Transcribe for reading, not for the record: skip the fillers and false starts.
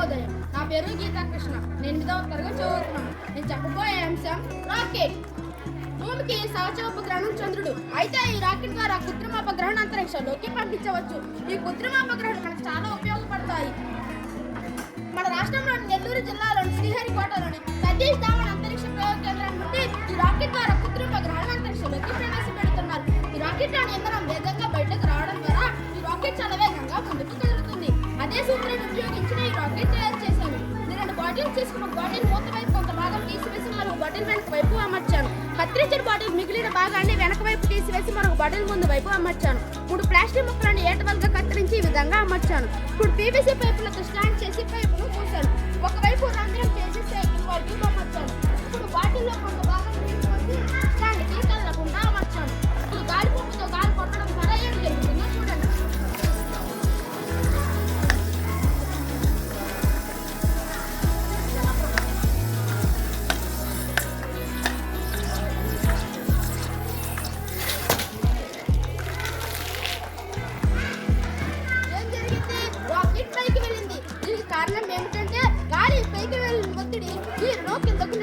శుభోదయం. నా పేరు గీతాకృష్ణ. నేను 8వ తరగతి చదువుతున్నాను. నేను చెప్పబోయే అంశం రాకెట్. భూమికి సహజ ఉపగ్రహం చంద్రుడు. అయితే ఈ రాకెట్ ద్వారా కృత్రిమోపగ్రహం అంతరిక్షంలోకి పంపించవచ్చు. ఈ కృత్రిమోపగ్రహాలు మనకు చాలా ఉపయోగపడతాయి. మన రాష్ట్రంలోని నెల్లూరు జిల్లాలోని శ్రీహరికోటలోని సతీష్ ధావన్ అంతరిక్ష ప్రయోగ కేంద్రం నుండి ఈ రాకెట్ ద్వారా కృత్రిమోపగ్రహాలను అంతరిక్షంలోకి ప్రవేశపెడుతున్నారు. ఈ రాకెట్లోని ఇంధనం వేగంగా బయటకు రావడం ద్వారా ఈ రాకెట్ చాలా వేగంగా ముందుకు కదులుతుంది. అదే సూత్రాన్ని ఉపయోగించిన ఈ రాకెట్ తయారు చేశాను. నేను 2 బాటిల్స్ తీసుకున్న బాటిల్ మూత వైపు కొంత భాగం తీసివేసి మరొక బాటిల్ వెనక వైపు అమర్చాను. కత్తిరించిన బాటిల్ మిగిలిన భాగాన్ని వెనక వైపు తీసివేసి మరొక బాటిల్ ముందు వైపు అమర్చాను. 3 ప్లాస్టిక్ ముక్కలను ఏటవల్గా కత్తిరించి ఈ విధంగా అమర్చాను. ఇప్పుడు పీవీసీ పైపులతో స్టాండ్ చేసి పైపును మూసాను. ఒకవైపు రంధ్రం చేసి సైకిల్ బాటిల్ అమర్చాను. ఇప్పుడు బాటిల్లో కొంత భాగం తీసుకొని స్టాండ్కి కదలకుండా అమర్చాను. ఇప్పుడు గాలి పంపుతో గాలి కొట్టడం ద్వారా ఏం జరుగుతుందో చూడండి. కారణం ఏమిటంటే గాలి పైకి వెళ్ళిన ఒత్తిడి నీరును కిందకు